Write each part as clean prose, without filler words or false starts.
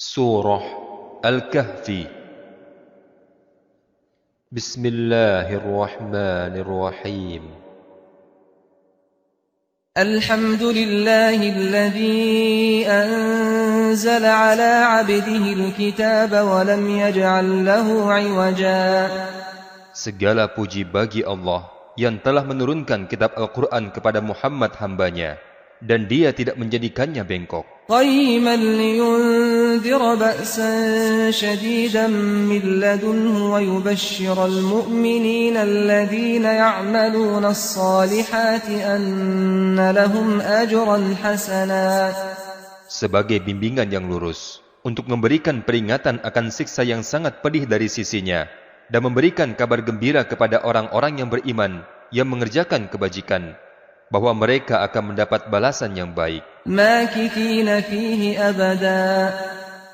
Surah Al-Kahfi. Bismillahirrahmanirrahim. Alhamdulillahilladzi anzala ala 'abdihi al-kitaba wa lam yaj'al lahu 'iwaja. Segala puji bagi Allah yang telah menurunkan kitab Al-Quran kepada Muhammad hambanya, dan dia tidak menjadikannya bengkok. قيما لينذر بأسا شديدا من لدنه ويبشر المؤمنين الذين يعملون الصالحات أن لهم أجرا حسنا. Sebagai bimbingan yang lurus, untuk memberikan peringatan akan siksa yang sangat pedih dari sisinya, dan memberikan kabar gembira kepada orang-orang yang beriman yang mengerjakan kebajikan, bahwa mereka akan mendapat balasan yang baik. ماكثين فيه أبدا.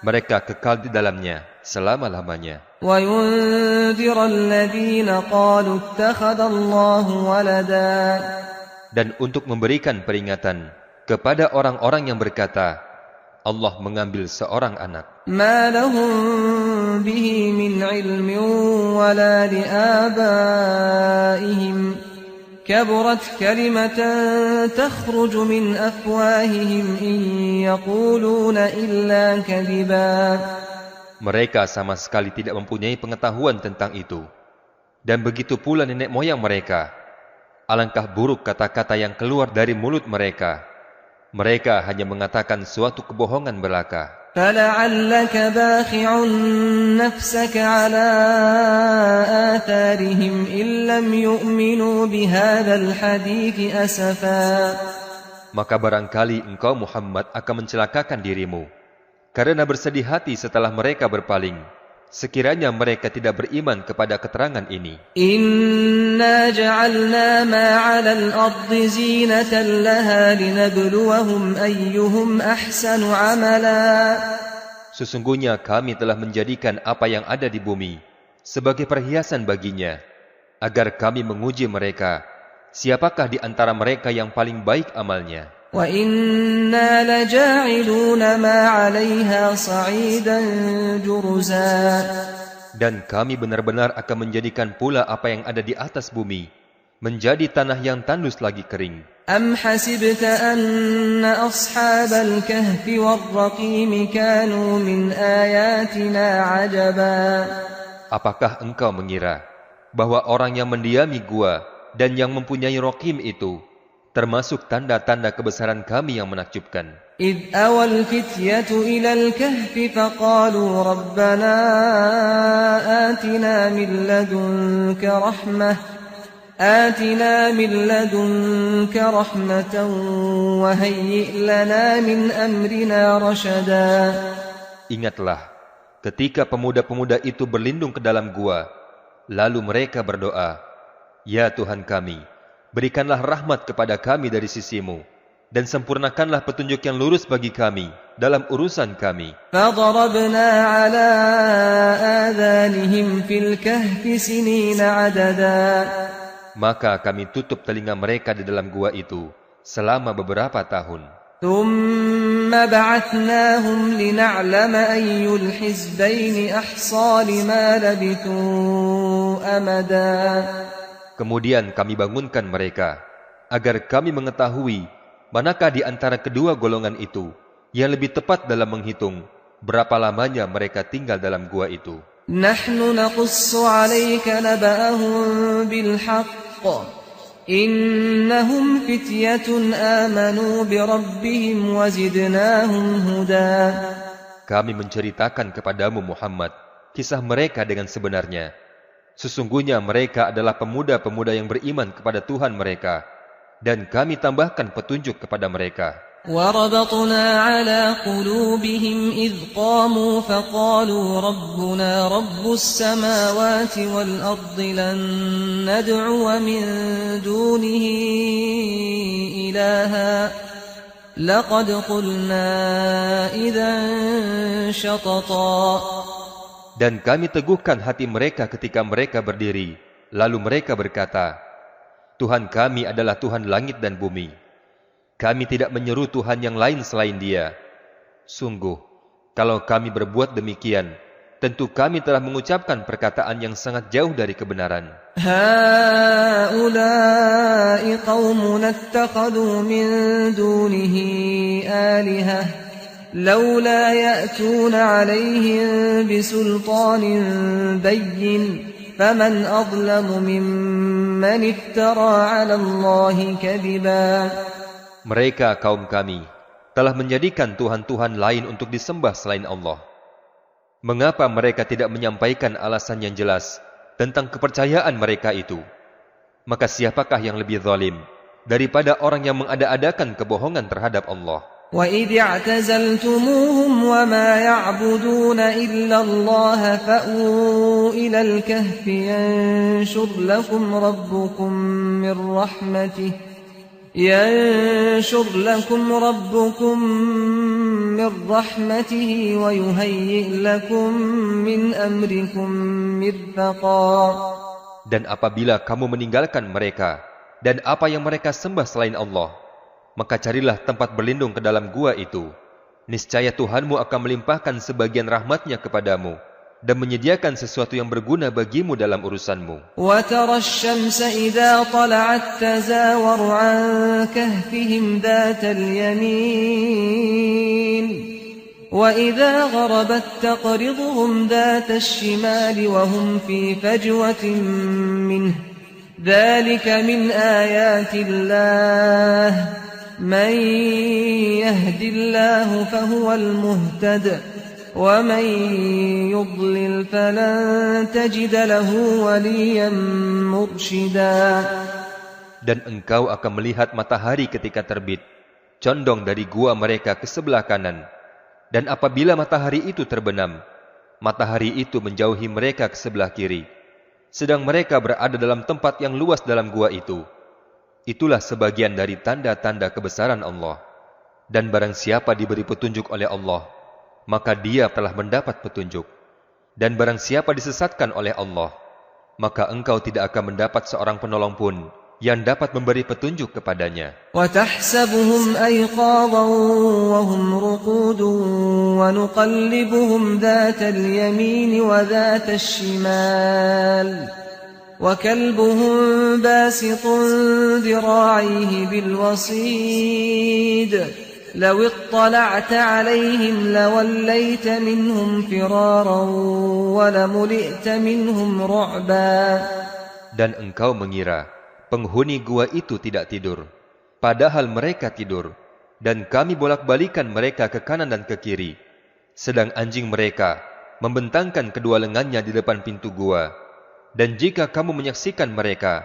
Mereka kekal di dalamnya selama-lamanya. وينذر الذين قالوا اتخذ الله ولدا. Dan untuk memberikan peringatan kepada orang-orang yang berkata, Allah mengambil seorang anak. ما لهم به من علم ولا لآبائهم كبرت كلمة تخرج من أفواههم إن يقولون إلا كذبا. Mereka sama sekali tidak mempunyai pengetahuan tentang itu. Dan begitu pula nenek moyang mereka. Alangkah buruk kata-kata yang keluar dari mulut mereka. Mereka hanya mengatakan suatu kebohongan belaka. فلعلك باخع نفسك على آثارهم إن لم يؤمنوا بهذا الحديث أسفا. Maka barangkali engkau Muhammad akan mencelakakan dirimu, karena bersedih hati setelah mereka berpaling, sekiranya mereka tidak beriman kepada keterangan ini. إنا جعلنا ما على الأرض زينة لها لنبلوهم أيهم أحسن عملا. Sesungguhnya kami telah menjadikan apa yang ada di bumi sebagai perhiasan baginya, agar kami menguji mereka, siapakah di antara mereka yang paling baik amalnya. وَإِنَّا لَجَاعِلُونَ مَا عَلَيْهَا صَعِيدًا جُرُزًا. Dan kami benar-benar akan menjadikan pula apa yang ada di atas bumi menjadi tanah yang tandus lagi kering. أَمْ حَسِبْتَ أَنَّ أَصْحَابَ الْكَهْفِ وَالرَّقِيمِ كَانُوا مِنْ آيَاتِنَا عَجَبًا. Apakah engkau mengira bahwa orang yang mendiami gua dan yang mempunyai Raqim itu termasuk tanda-tanda kebesaran kami yang menakjubkan? إِذْ أَوَى الْفِتْيَةُ إِلَى الْكَهْفِ فَقَالُوا رَبَّنَا آتِنَا مِنْ لَدُنْكَ رَحْمَةً وَهَيِّئْ لَنَا مِنْ أَمْرِنَا رَشَدًا. Ingatlah ketika pemuda-pemuda itu berlindung ke dalam gua, lalu mereka berdoa, Ya Tuhan kami, berikanlah rahmat kepada kami dari sisimu, dan sempurnakanlah petunjuk yang lurus bagi kami dalam urusan kami. فَضَرَبْنَا عَلَى آذَانِهِمْ فِي الْكَهْفِ سِنِينَ عَدَدًا. Maka kami tutup telinga mereka di dalam gua itu selama beberapa tahun. ثُمَّ بَعَثْنَاهُمْ لِنَعْلَمَ أَيُّ الْحِزْبَيْنِ أَحْصَىٰ لِمَا لَبِثُوا أَمَدًا. Kemudian kami bangunkan mereka agar kami mengetahui manakah di antara kedua golongan itu yang lebih tepat dalam menghitung berapa lamanya mereka tinggal dalam gua itu. نَحْنُ نَقُصُّ عَلَيْكَ نَبَأَهُم بِالْحَقِّ إِنَّهُمْ فِتْيَةٌ آمَنُوا بِرَبِّهِمْ وَزِدْنَاهُمْ هُدًى. Kami menceritakan kepadamu Muhammad kisah mereka dengan sebenarnya. Sesungguhnya mereka adalah pemuda-pemuda yang beriman kepada Tuhan mereka, dan kami tambahkan petunjuk kepada mereka. وَرَبَطْنَا عَلَى قُلُوبِهِمْ إِذْ قَامُوا فَقَالُوا رَبُّنَا رَبُّ السَّمَاوَاتِ وَالْأَرْضِ لَن نَّدْعُوَ مِن دُونِهِ إِلَٰهًا لَّقَدْ قُلْنَا إِذًا شَطَطًا. Dan kami teguhkan hati mereka ketika mereka berdiri. Lalu mereka berkata, Tuhan kami adalah Tuhan langit dan bumi. Kami tidak menyeru Tuhan yang lain selain Dia. Sungguh, Kalau kami berbuat demikian, tentu kami telah mengucapkan perkataan yang sangat jauh dari kebenaran. هؤلاء قومنا اتخذوا من دونه آلهة لولا يأتون عليهم بسلطان بين فمن أظلم ممن افترى على الله كذبا. Mereka kaum kami telah menjadikan Tuhan-Tuhan lain untuk disembah selain Allah. Mengapa mereka tidak menyampaikan alasan yang jelas tentang kepercayaan mereka itu? Maka siapakah yang lebih zalim daripada orang yang mengada-adakan kebohongan terhadap Allah? وَإِذِ اعْتَزَلْتُمُوهُمْ وَمَا يَعْبُدُونَ إِلَّا اللَّهَ فَأْوُوا إِلَى الْكَهْفِ يَنشُرْ لَكُمْ رَبُّكُم مِّن رَّحْمَتِهِ وَيُهَيِّئْ لَكُم مِّنْ أَمْرِكُم مِّرْفَقًا. Dan apabila kamu meninggalkan mereka dan apa yang mereka sembah selain Allah, maka carilah tempat berlindung ke dalam gua itu. Niscaya Tuhanmu akan melimpahkan sebagian rahmatnya kepadamu dan menyediakan sesuatu yang berguna bagimu dalam urusanmu. وَتَرَى الشَّمْسَ إِذَا طَلَعَت تَّزَاوَرُ عَن كَهْفِهِمْ ذَاتَ الْيَمِينِ وَإِذَا غَرَبَت تَّقْرِضُهُمْ ذَاتَ الشِّمَالِ وَهُمْ فِي فَجْوَةٍ مِّنْهُ ذَلِكَ مِنْ آيَاتِ اللَّهِ مَن يَهْدِ اللَّهُ فَهُوَ الْمُهْتَدِ وَمَن يُضْلِلْ فَلَن تَجِدَ لَهُ وَلِيًّا مُرْشِدًا. Dan engkau akan melihat matahari ketika terbit, condong dari gua mereka ke sebelah kanan. Dan apabila matahari itu terbenam, matahari itu menjauhi mereka ke sebelah kiri. Sedang mereka berada dalam tempat yang luas dalam gua itu. Itulah sebagian dari tanda-tanda kebesaran Allah. Dan barang siapa diberi petunjuk oleh Allah, maka dia telah mendapat petunjuk. Dan barang siapa disesatkan oleh Allah, maka engkau tidak akan mendapat seorang penolong pun yang dapat memberi petunjuk kepadanya. وَتَحْسَبُهُمْ أَيْقَاظًا وَهُمْ رُقُودٌ وَنُقَلِّبُهُمْ ذَاتَ الْيَمِينِ وَذَاتَ الشِّمَالِ وَكَلْبُهُمْ بَاسِطٌ ذِرَاعَيْهِ بِالْوَصِيدِ لَوِ اطَّلَعْتَ عَلَيْهِمْ لَوَلَّيْتَ مِنْهُمْ فِرَارًا وَلَمُلِئْتَ مِنْهُمْ رُعْبًا. Dan engkau mengira penghuni gua itu tidak tidur, padahal mereka tidur, dan kami bolak-balikan mereka ke kanan dan ke kiri. Sedang anjing mereka membentangkan kedua lengannya di depan pintu gua. Dan jika kamu menyaksikan mereka,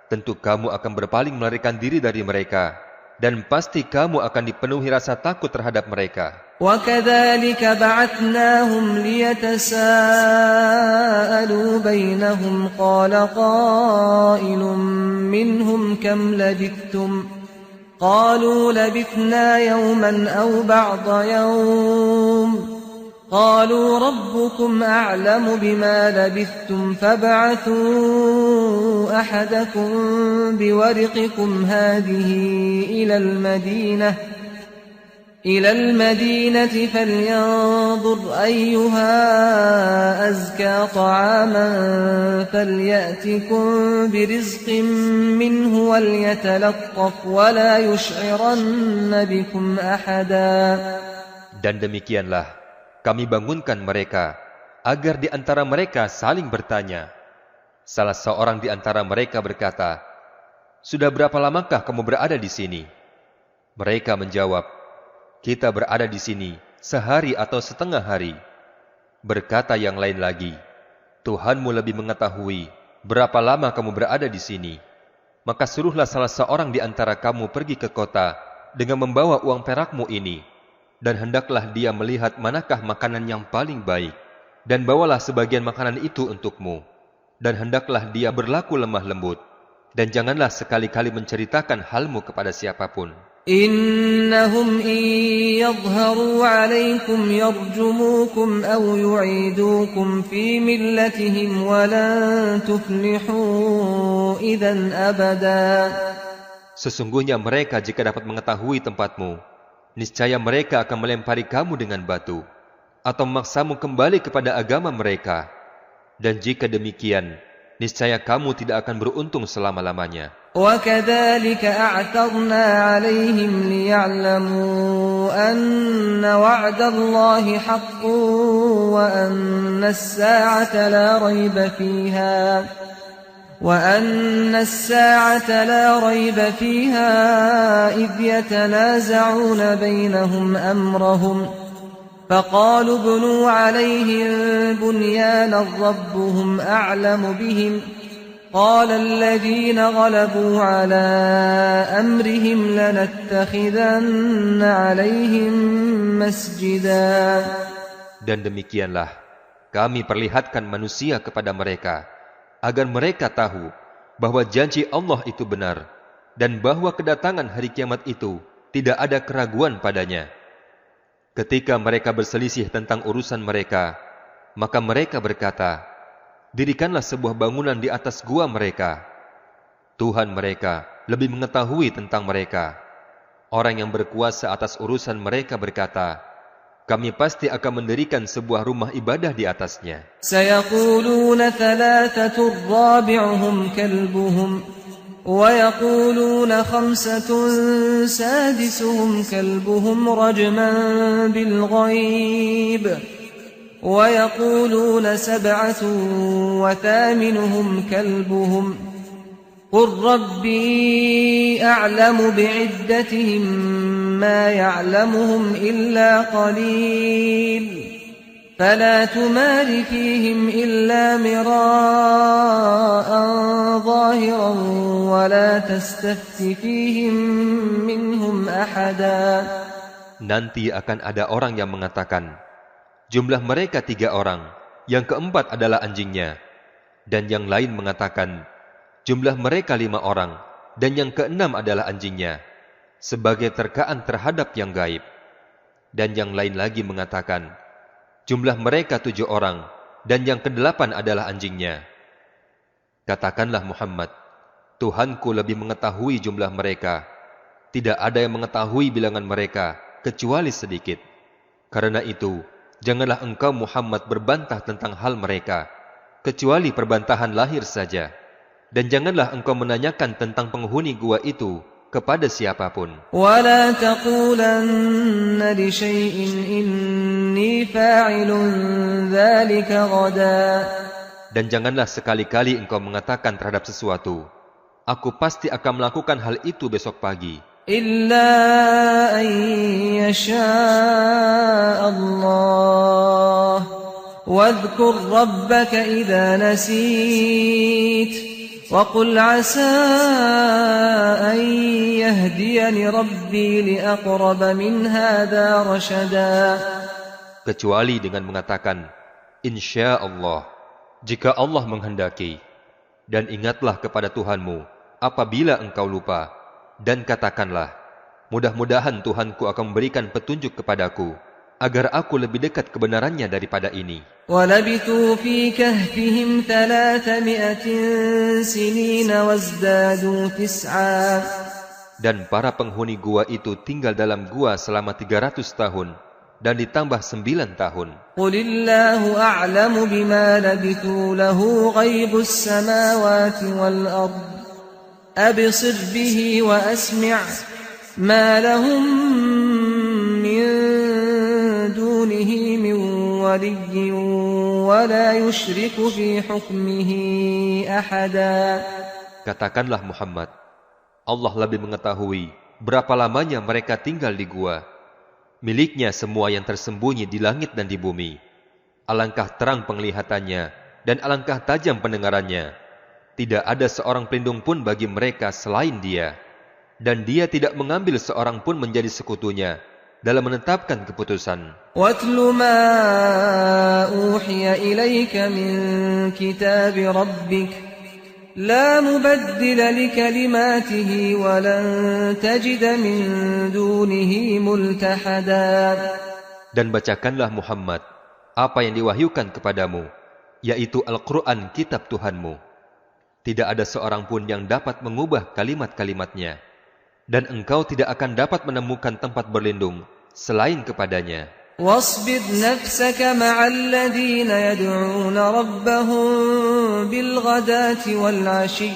tentu kamu akan berpaling melarikan diri dari mereka, dan pasti kamu akan dipenuhi rasa takut terhadap mereka. وَكَذَلِكَ بَعَثْنَاهُمْ لِيَتَسَاءَلُوا بَيْنَهُمْ قَالَ قَائِلٌ مِّنْهُمْ كَمْ لَبِثْتُمْ قَالُوا لَبِثْنَا يَوْمًا أَوْ بَعْضَ يَوْمٍ قَالُوا رَبُّكُمْ أَعْلَمُ بِمَا لَبِثْتُمْ فَابْعَثُوا أَحَدَكُمْ بِوَرِقِكُمْ هَٰذِهِ إلى المدينة فلينظر أيها أزكى طعاما فليأتكم برزق منه وليتلطف ولا يشعرن بكم أحدا. Dan demikianlah kami bangunkan mereka agar di antara mereka saling bertanya. Salah seorang di antara mereka berkata, "Sudah berapa lamakah kamu berada di sini?" Mereka menjawab, "Kita berada di sini sehari atau setengah hari." Berkata yang lain lagi, "Tuhanmu lebih mengetahui berapa lama kamu berada di sini. Maka suruhlah salah seorang di antara kamu pergi ke kota dengan membawa uang perakmu ini, dan hendaklah dia melihat manakah makanan yang paling baik, dan bawalah sebagian makanan itu untukmu, dan hendaklah dia berlaku lemah lembut, dan janganlah sekali-kali menceritakan halmu kepada siapapun. إنهم إن يظهروا عليكم يرجموكم أو يعيدوكم في ملتهم ولن تفلحوا إذا أبدا." Sesungguhnya mereka jika dapat mengetahui tempatmu, niscaya mereka akan melempari kamu dengan batu, atau memaksamu kembali kepada agama mereka. Dan jika demikian, niscaya kamu tidak akan beruntung selama-lamanya. وَكَذَلِكَ أَعْثَرْنَا عَلَيْهِمْ لِيَعْلَمُوا أَنَّ وَعْدَ اللَّهِ حَقٌّ وَأَنَّ السَّاعَةَ لَا رَيْبَ فِيهَا إِذْ يَتَنَازَعُونَ بَيْنَهُمْ أَمْرَهُمْ فَقَالُوا ابْنُوا عَلَيْهِم بُنْيَانًا رَّبُّهُمْ أَعْلَمُ بِهِمْ قال الذين غلبوا على أمرهم لنتخذن عليهم مسجدا. Dan demikianlah kami perlihatkan manusia kepada mereka, agar mereka tahu bahwa janji Allah itu benar, dan bahwa kedatangan hari kiamat itu tidak ada keraguan padanya. Ketika mereka berselisih tentang urusan mereka, maka mereka berkata, dirikanlah sebuah bangunan di atas gua mereka. Tuhan mereka lebih mengetahui tentang mereka. Orang yang berkuasa atas urusan mereka berkata, kami pasti akan mendirikan sebuah rumah ibadah di atasnya. سيقولون ثلاثة رابعهم كلبهم ويقولون خمسة سادسهم كلبهم رجما بالغيب ويقولون سبعة وثامنهم كلبهم قل ربي أعلم بعدتهم ما يعلمهم إلا قليل فلا تمار فيهم إلا مراء ظاهرا ولا تستفت فيهم منهم أحدا. Nanti akan ada orang yang mengatakan, jumlah mereka 3 orang, yang keempat adalah anjingnya. Dan yang lain mengatakan, jumlah mereka 5 orang, dan yang keenam adalah anjingnya, sebagai terkaan terhadap yang gaib. Dan yang lain lagi mengatakan, jumlah mereka 7 orang, dan yang ke-8 adalah anjingnya. Katakanlah Muhammad, Tuhanku lebih mengetahui jumlah mereka. Tidak ada yang mengetahui bilangan mereka, kecuali sedikit. Karena itu, janganlah engkau Muhammad berbantah tentang hal mereka, kecuali perbantahan lahir saja. Dan janganlah engkau menanyakan tentang penghuni gua itu kepada siapapun. وَلَا تَقُولَنَّ لِشَيْءٍ إِنِّي فَاعِلٌ ذَلِكَ غَدًا. Dan janganlah sekali-kali engkau mengatakan terhadap sesuatu, aku pasti akan melakukan hal itu besok pagi. إِلَّا أَن يَشَاءَ اللَّهُ وَاذْكُرْ رَبَّكَ إِذَا نَسِيتَ وَقُلْ عَسَىٰ أَن يَهْدِيَنِ رَبِّي لِأَقْرَبَ مِنْ هَٰذَا رَشَدًا. Kecuali dengan mengatakan, Insya Allah, jika Allah menghendaki. Dan ingatlah kepada Tuhanmu apabila engkau lupa. Dan katakanlah, mudah-mudahan Tuhanku akan memberikan petunjuk kepadaku, agar aku lebih dekat kebenarannya daripada ini. وَلَبِثُوا فِي كَهْفِهِمْ 300 سِنِينَ وَازْدَادُوا 9. Dan para penghuni gua itu tinggal dalam gua selama 300 tahun, dan ditambah 9 tahun. قُلِ اللَّهُ أَعْلَمُ بِمَا لَبِثُوا لَهُ غَيْبُ السَّمَاوَاتِ وَالْأَرْضِ أَبْصِرْ بِهِ وَأَسْمِعْ مَا لَهُم مِّن دُونِهِ مِن وَلِيٍّ وَلَا يُشْرِكُ فِي حُكْمِهِ أَحَدًا. Katakanlah Muhammad, Allah lebih mengetahui berapa lamanya mereka tinggal di gua. Miliknya semua yang tersembunyi di langit dan di bumi. Alangkah terang penglihatannya dan alangkah tajam pendengarannya. Tidak ada seorang pelindung pun bagi mereka selain Dia. Dan Dia tidak mengambil seorang pun menjadi sekutunya dalam menetapkan keputusan. وَاتْلُ مَا أُوحِيَ إِلَيْكَ مِنْ كِتَابِ رَبِّكَ لَا مُبَدِّلَ لِكَلِمَاتِهِ وَلَنْ تَجِدَ مِنْ دُونِهِ مُلْتَحَدًا. Dan bacakanlah Muhammad apa yang diwahyukan kepadamu, yaitu Al-Quran kitab Tuhanmu. Tidak ada seorang pun yang dapat mengubah kalimat-kalimatnya. Dan engkau tidak akan dapat menemukan tempat berlindung selain kepadanya. واصبر نفسك مع الذين يدعون ربهم بالغداة والعشي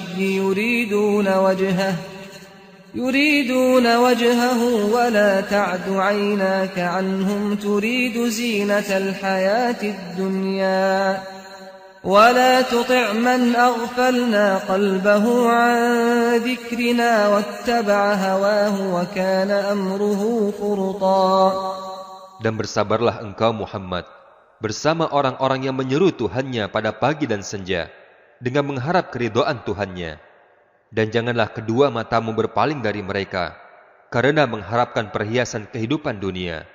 يريدون وجهه ولا تعد عيناك عنهم تريد زينة الحياة الدنيا ولا تطع من أغفلنا قلبه عن ذكرنا واتبع هواه وكان أمره فرطا. Dan bersabarlah engkau Muhammad bersama orang-orang yang menyeru Tuhannya pada pagi dan senja dengan mengharap keridhaan Tuhannya. Dan janganlah kedua matamu berpaling dari mereka karena mengharapkan perhiasan kehidupan dunia.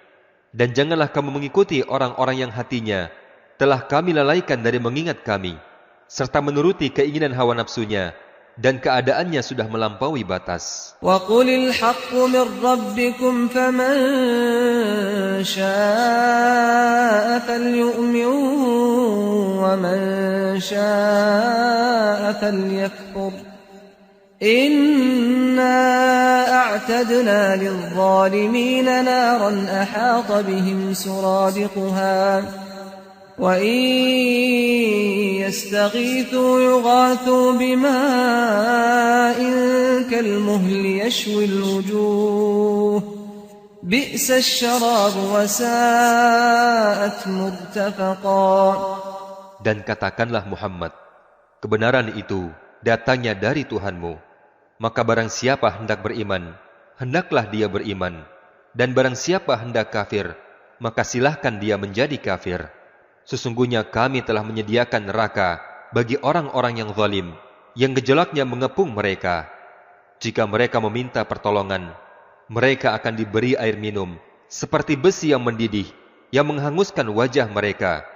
Dan janganlah kamu mengikuti orang-orang yang hatinya telah kami lalaikan dari mengingat kami, serta menuruti keinginan hawa nafsunya, dan keadaannya sudah melampaui batas. وَقُلِ الْحَقُّ مِنْ رَبِّكُمْ فَمَنْ شَاءَ فَلْيُؤْمِنْ وَمَنْ شَاءَ فَلْيَكْفُرْ إِنَّا أَعْتَدْنَا لِلظَّالِمِينَ نَارًا أَحَاطَ بِهِمْ سُرَادِقُهَا وَإِنْ يَسْتَغِيثُوا يُغَاثُوا بِمَاءٍ كَالْمُهْلِ يَشْوِي الْوُجُوهَ بِئْسَ الشَّرَابُ وَسَاءَتْ مُرْتَفَقًا. Dan katakanlah Muhammad, kebenaran itu datangnya dari Tuhanmu. Maka barang siapa hendak beriman, hendaklah dia beriman. Dan barang siapa hendak kafir, maka silahkan dia menjadi kafir. Sesungguhnya kami telah menyediakan neraka bagi orang-orang yang zalim, yang gejolaknya mengepung mereka. Jika mereka meminta pertolongan, mereka akan diberi air minum, seperti besi yang mendidih, yang menghanguskan wajah mereka.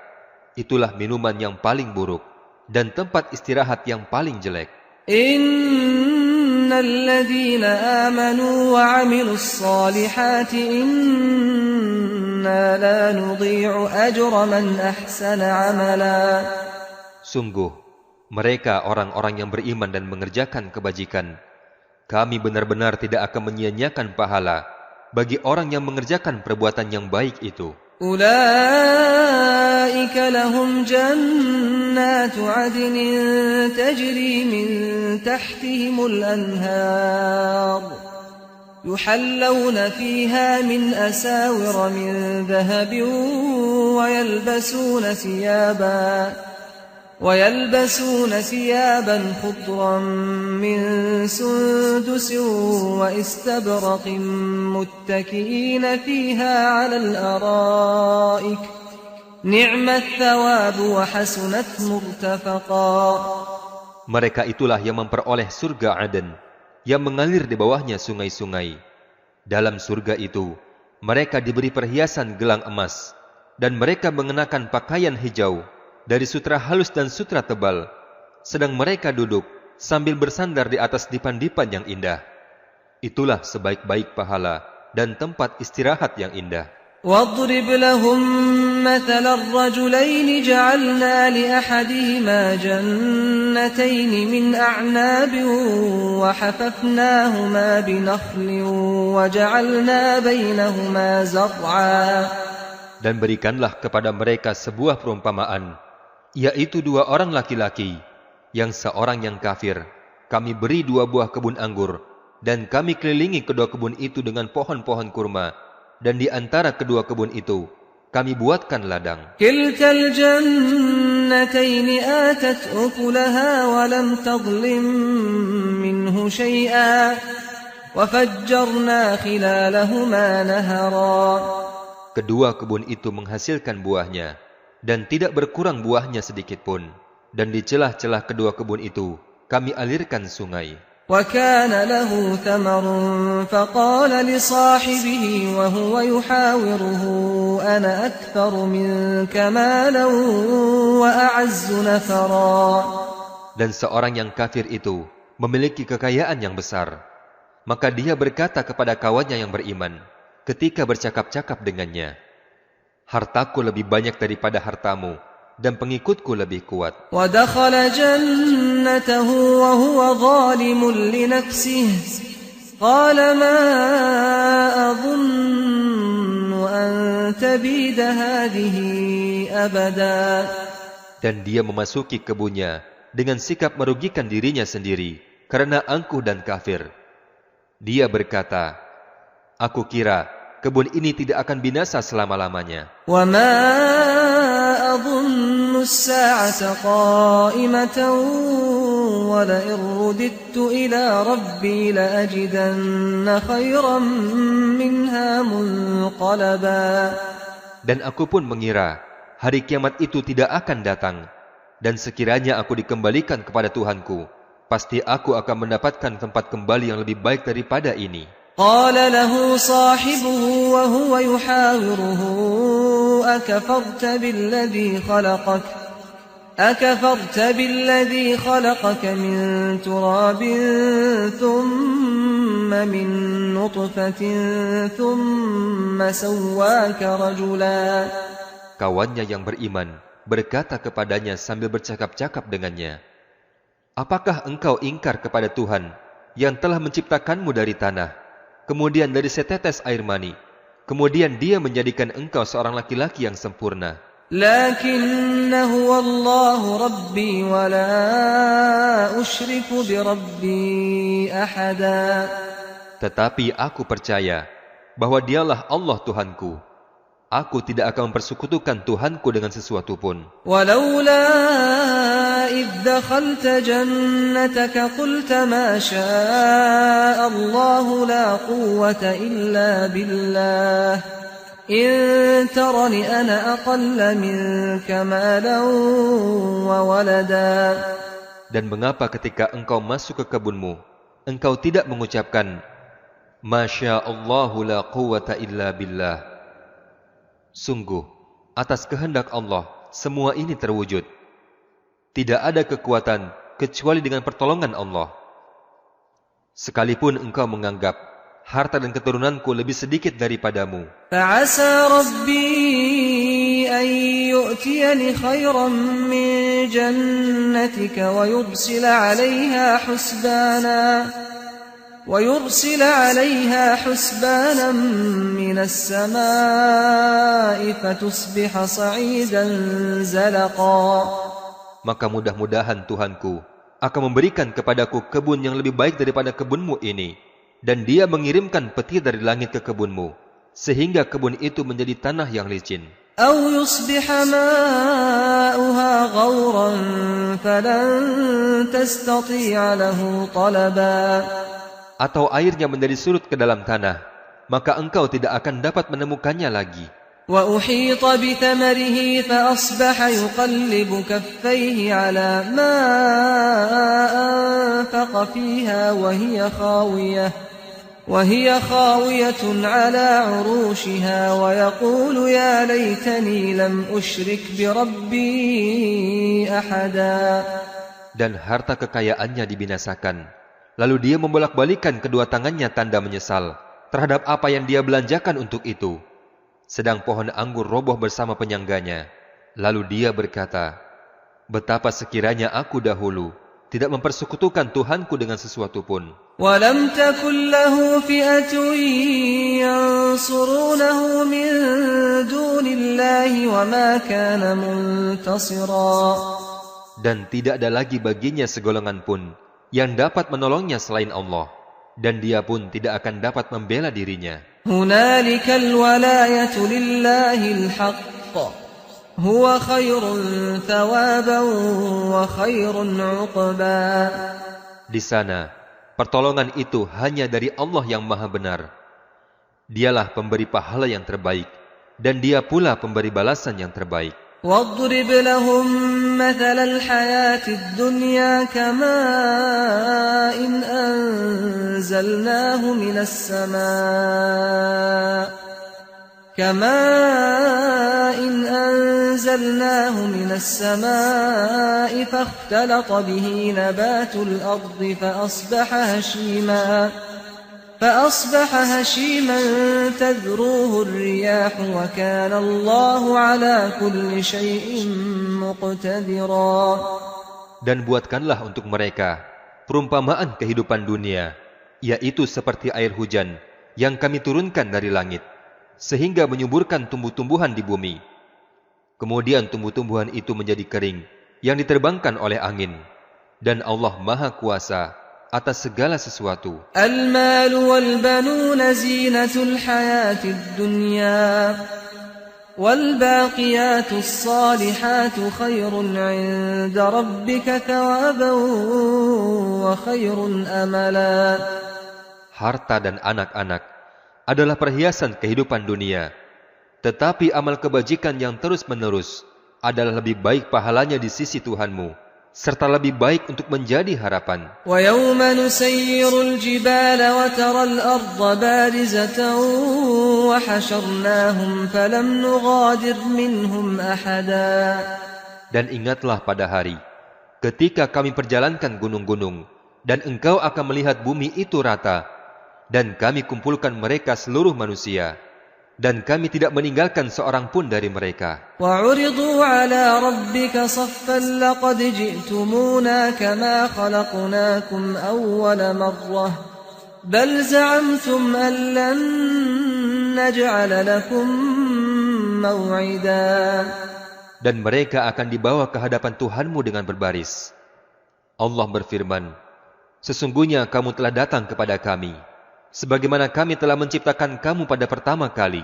Itulah minuman yang paling buruk, dan tempat istirahat yang paling jelek. Innal ladzina amanu wa 'amilus solihati inna la nudhi'u ajra man ahsana 'amala. Sungguh, mereka orang-orang yang beriman dan mengerjakan kebajikan, kami benar-benar tidak akan menyia-nyiakan pahala bagi orang yang mengerjakan perbuatan yang baik itu. Ulaika lahum jannatu 'adnin tajri min tahtihimul anhar yuhallawna fiha min asawira min dhahabin ويلبسون ثيابا خضرا من سندس واستبرق متكئين فيها على الأرائك نعم الثواب وحسنت مرتفقا. Mereka itulah yang memperoleh surga Aden, yang mengalir di bawahnya sungai-sungai. Dalam surga itu, mereka diberi perhiasan gelang emas, dan mereka mengenakan pakaian hijau dari sutra halus dan sutra tebal, sedang mereka duduk sambil bersandar di atas dipan-dipan yang indah. Itulah sebaik-baik pahala dan tempat istirahat yang indah. وَاضْرِبْ لَهُمْ مَثَلَ الرَّجُلَيْنِ جَعَلْنَا لِأَحَدِهِمَا جَنَّتَيْنِ مِنْ أَعْنَابٍ وَحَفَفْنَاهُمَا بِنَخْلٍ وَجَعَلْنَا بَيْنَهُمَا زَرْعًا. Dan berikanlah kepada mereka sebuah perumpamaan, yaitu dua orang laki-laki, yang seorang yang kafir, kami beri dua buah kebun anggur, dan kami kelilingi kedua kebun itu dengan pohon-pohon kurma, dan di antara kedua kebun itu, kami buatkan ladang. Kiltal jannataini atat ukulaha wa lam tadlim minhu syai'a, wa fajjarna khilalahuma nahara. Kedua kebun itu menghasilkan buahnya, dan tidak berkurang buahnya sedikitpun. Dan di celah-celah kedua kebun itu, kami alirkan sungai. وَكَانَ لَهُ ثَمَرٌ فَقَالَ لِصَاحِبِهِ وَهُوَ يُحَاوِرُهُ أَنَا أَكْثَرُ مِنكَ مَالًا وَأَعَزُّ نَفَرًا. Dan seorang yang kafir itu memiliki kekayaan yang besar. Maka dia berkata kepada kawannya yang beriman, ketika bercakap-cakap dengannya, hartaku lebih banyak daripada hartamu, dan pengikutku lebih kuat. وَدَخَلَ جَنَّتَهُ وَهُوَ ظَالِمٌ لِنَفْسِهِ قَالَ مَا أَظُنُّ أَن تبيد هذه أبدا. Dan dia memasuki kebunnya dengan sikap merugikan dirinya sendiri karena angkuh dan kafir. Dia berkata, aku kira kebun ini tidak akan binasa selama-lamanya. وما أظن الساعة قائمة ولئن رددت إلى ربي لأجدن خيرا منها منقلبا. Dan aku pun mengira hari kiamat itu tidak akan datang. Dan sekiranya aku dikembalikan kepada Tuhanku, pasti aku akan mendapatkan tempat kembali yang lebih baik daripada ini. قال له صاحبه وهو يحاوره أكفرت بالذي خلقك من تراب ثم من نطفة ثم سواك رجلا. Kawannya yang beriman berkata kepadanya sambil bercakap-cakap dengannya, apakah engkau ingkar kepada Tuhan yang telah menciptakanmu dari tanah, kemudian dari setetes air mani, kemudian dia menjadikan engkau seorang laki-laki yang sempurna. لكن هو الله ربي ولا أشرك بربي أحدا. Tetapi aku percaya bahwa dialah Allah Tuhanku. Aku tidak akan mempersekutukan Tuhanku dengan sesuatu pun. ولولا إذ دخلت جنتك قلت ما شاء الله لا قوة إلا بالله إن ترني أنا أقل منك مالا وولدا. Dan mengapa ketika engkau masuk ke kebunmu, engkau tidak mengucapkan Masya Allahu la quwata illa billah. Sungguh, atas kehendak Allah, semua ini terwujud. Tidak ada kekuatan kecuali dengan pertolongan Allah. Sekalipun engkau menganggap harta dan keturunanku lebih sedikit daripadamu, فعسى ربي أن يؤتيني خيرا من جنتك ويرسل عليها حسبانا من السماء فتصبح صعيدا زلقا. maka mudah-mudahan Tuhanku akan memberikan kepadaku kebun yang lebih baik daripada kebunmu ini, dan dia mengirimkan petir dari langit ke kebunmu, sehingga kebun itu menjadi tanah yang licin. أو يصبح ماؤها غورا فلن تستطيع له طلبا. Atau airnya menjadi surut ke dalam tanah, maka engkau tidak akan dapat menemukannya lagi. وأحيط بثمره فأصبح يقلب كفيه على ما أنفق فيها وهي خاوية على عروشها ويقول يا ليتني لم أشرك بربي أحدا. Dan harta kekayaannya dibinasakan. Lalu dia membolak-balikan kedua tangannya tanda menyesal terhadap apa yang dia belanjakan untuk itu. Sedang pohon anggur roboh bersama penyangganya. Lalu dia berkata, betapa sekiranya aku dahulu tidak mempersekutukan Tuhanku dengan sesuatu pun. وَلَمْ تَكُنْ لَهُ فِئَةٌ يَنْصُرُونَهُ مِنْ دُونِ اللَّهِ وَمَا كَانَ مُنْتَصِرًا. Dan tidak ada lagi baginya segolongan pun yang dapat menolongnya selain Allah, dan dia pun tidak akan dapat membela dirinya. هُنَالِكَ الْوَلَايَةُ لِلَّهِ الْحَقِّ هُوَ خَيْرٌ ثَوَابًا وَخَيْرٌ عُقْبًا. Di sana, pertolongan itu hanya dari Allah yang Maha Benar. Dialah pemberi pahala yang terbaik, dan Dia pula pemberi balasan yang terbaik. واضرب لهم مثل الحياة الدنيا كماء أنزلناه من السماء فاختلط به نبات الأرض فأصبح هشيما تذروه الرياح وكان الله على كل شيء مقتدرا. Dan buatkanlah untuk mereka perumpamaan kehidupan dunia, yaitu seperti air hujan yang kami turunkan dari langit. sehingga menyuburkan tumbuh-tumbuhan di bumi. Kemudian tumbuh-tumbuhan itu menjadi kering, yang diterbangkan oleh angin. Dan Allah Maha Kuasa atas segala sesuatu. Al-mal wal-banun zinatul hayatid dunya wal-baqiyatus salihatu khairun 'inda rabbika thawaban wa khairun amala. Harta dan anak-anak adalah perhiasan kehidupan dunia, tetapi amal kebajikan yang terus-menerus adalah lebih baik pahalanya di sisi Tuhanmu, serta lebih baik untuk menjadi harapan. وَيَوْمَ نُسَيِّرُ الْجِبَالَ وَتَرَى الْأَرْضَ بَارِزَةً وَحَشَرْنَاهُمْ فَلَمْ نُغَادِرْ مِنْهُمْ أَحَدًا. Dan ingatlah pada hari ketika kami perjalankan gunung-gunung, dan engkau akan melihat bumi itu rata, dan kami kumpulkan mereka seluruh manusia, dan kami tidak meninggalkan seorang pun dari mereka. وَعُرِضُوا عَلَى رَبِّكَ صَفًّا لَقَدْ جِئْتُمُونَا كَمَا خَلَقْنَاكُمْ أَوَّلَ مَرَّةٍ بَلْ زَعَمْتُمْ أَن لَّن نَّجْعَلَ لَكُم مَّوْعِدًا. Dan mereka akan dibawa ke hadapan Tuhanmu dengan berbaris. Allah berfirman, sesungguhnya kamu telah datang kepada kami, sebagaimana kami telah menciptakan kamu pada pertama kali.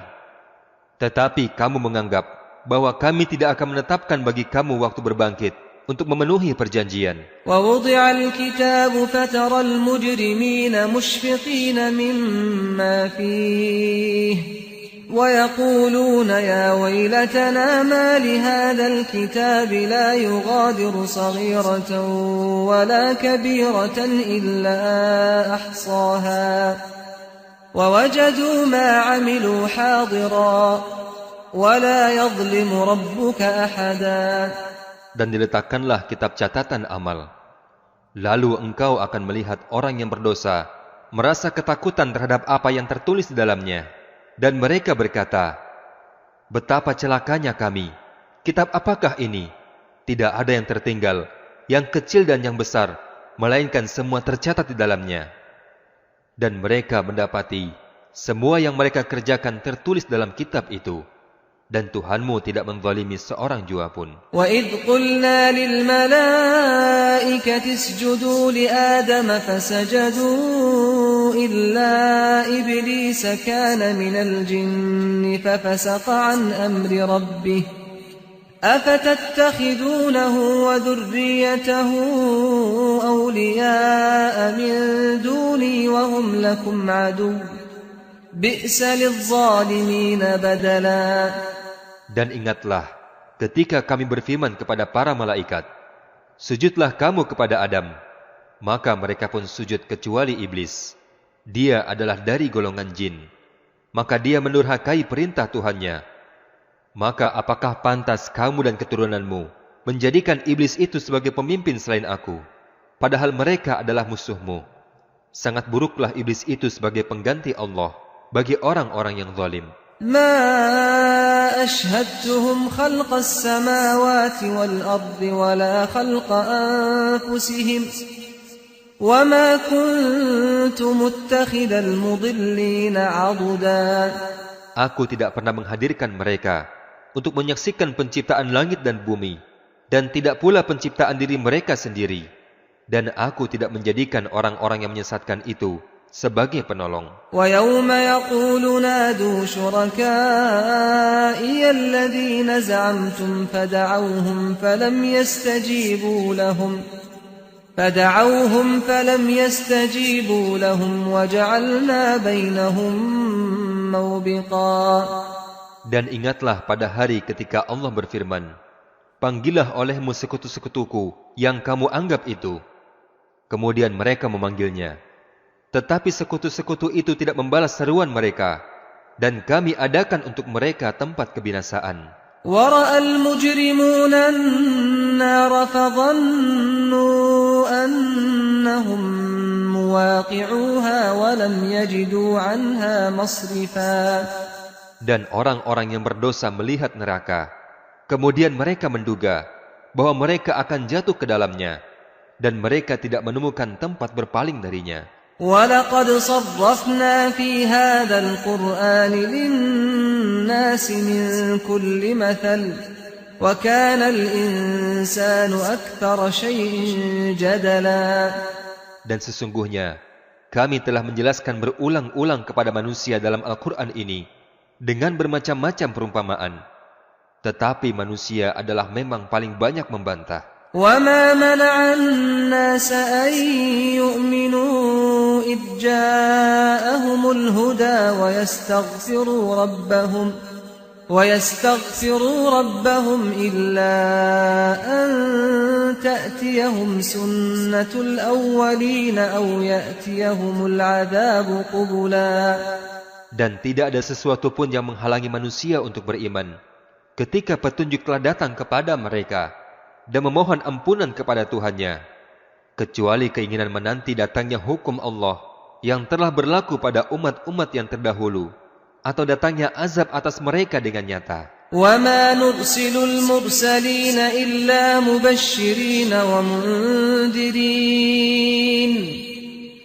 Tetapi kamu menganggap bahwa kami tidak akan menetapkan bagi kamu waktu berbangkit untuk memenuhi perjanjian. وَوُضِعَ الْكِتَابُ فَتَرَى الْمُجْرِمِينَ مُشْفِقِينَ مِمَّا فِيهِ وَيَقُولُونَ يَا وَيْلَتَنَا مَا لِهَذَا الْكِتَابِ لَا يُغَادِرُ صَغِيرَةً وَلَا كَبِيرَةً إِلَّا أَحْصَاهَا وَوَجَدُوا مَا عَمِلُوا حَاضِرًا وَلَا يَظْلِمُ رَبُّكَ أَحَدًا. Dan diletakkanlah kitab catatan amal. Lalu engkau akan melihat orang yang berdosa merasa ketakutan terhadap apa yang tertulis di dalamnya. Dan mereka berkata, betapa celakanya kami. Kitab apakah ini? Tidak ada yang tertinggal, yang kecil dan yang besar, melainkan semua tercatat di dalamnya. Dan mereka mendapati semua yang mereka kerjakan tertulis dalam kitab itu. Dan Tuhanmu tidak menzalimi seorang jua pun. وَإِذْ قُلْنَا لِلْمَلَائِكَةِ اسْجُدُوا لِآدَمَ فَسَجَدُوا إِلَّا إِبْلِيسَ كَانَ مِنَ الْجِنِّ فَفَسَقَ عَنْ أَمْرِ رَبِّهِ أَفَتَتَّخِذُونَهُ وَذُرِّيَّتَهُ أَوْلِيَاءَ مِنْ دُونِي وَهُمْ لَكُمْ عَدُوٌّ بِئْسَ لِلظَّالِمِينَ بَدَلًا. Dan ingatlah ketika kami berfirman kepada para malaikat, sujudlah kamu kepada Adam. Maka mereka pun sujud kecuali iblis. Dia adalah dari golongan jin. Maka dia mendurhakai perintah Tuhannya. Maka apakah pantas kamu dan keturunanmu menjadikan iblis itu sebagai pemimpin selain aku? Padahal mereka adalah musuhmu. Sangat buruklah iblis itu sebagai pengganti Allah bagi orang-orang yang zalim. ما أشهدتهم خلق السماوات والأرض ولا خلق أنفسهم وما كنت متخذ المضلين عضدا. Aku tidak pernah menghadirkan mereka untuk menyaksikan penciptaan langit dan bumi, dan tidak pula penciptaan diri mereka sendiri. Dan aku tidak menjadikan orang-orang yang menyesatkan itu sebagai penolong. وَيَوْمَ يَقُولُ نَادُوا شُرَكَائِيَ الَّذِينَ زَعَمْتُمْ فَدَعَوْهُمْ فَلَمْ يَسْتَجِيبُوا لَهُمْ وَجَعَلْنَا بَيْنَهُمْ مَوْبِقًا. Dan ingatlah pada hari ketika Allah berfirman, panggillah olehmu sekutu-sekutuku yang kamu anggap itu. Kemudian mereka memanggilnya. Tetapi sekutu-sekutu itu tidak membalas seruan mereka, dan kami adakan untuk mereka tempat kebinasaan. وَرَأَى الْمُجْرِمُونَ النَّارَ فَظَنُّوا أَنَّهُمْ مُوَاقِعُوهَا وَلَمْ يَجِدُوا عَنْهَا مَصْرِفًا. Dan orang-orang yang berdosa melihat neraka, kemudian mereka menduga bahwa mereka akan jatuh ke dalamnya, dan mereka tidak menemukan tempat berpaling darinya. وَلَقَدْ صَرَّفْنَا فِي هَذَا الْقُرْآنِ لِلنَّاسِ مِنْ كُلِّ مَثَلٍ وَكَانَ الْإِنسَانُ أَكْثَرَ شَيْءٍ جَدَلًا. Dan sesungguhnya kami telah menjelaskan berulang-ulang kepada manusia dalam Al-Quran ini dengan bermacam-macam perumpamaan. Tetapi manusia adalah memang paling banyak membantah. وَمَا مَنَعَ النَّاسَ أَن يُؤْمِنُوا إِذْ جَاءَهُمُ الْهُدَى وَيَسْتَغْفِرُوا رَبَّهُمْ إِلَّا أَن تَأْتِيَهُمْ سُنَّةُ الْأَوَّلِينَ أَوْ يَأْتِيَهُمُ الْعَذَابُ قُبُلًا. Dan tidak ada sesuatu pun yang menghalangi manusia untuk beriman ketika petunjuk telah datang kepada mereka dan memohon ampunan kepada Tuhannya, kecuali keinginan menanti datangnya hukum Allah yang telah berlaku pada umat-umat yang terdahulu, atau datangnya azab atas mereka dengan nyata. وَمَا نُرْسِلُ الْمُرْسَلِينَ إِلَّا مُبَشِّرِينَ وَمُنذِرِينَ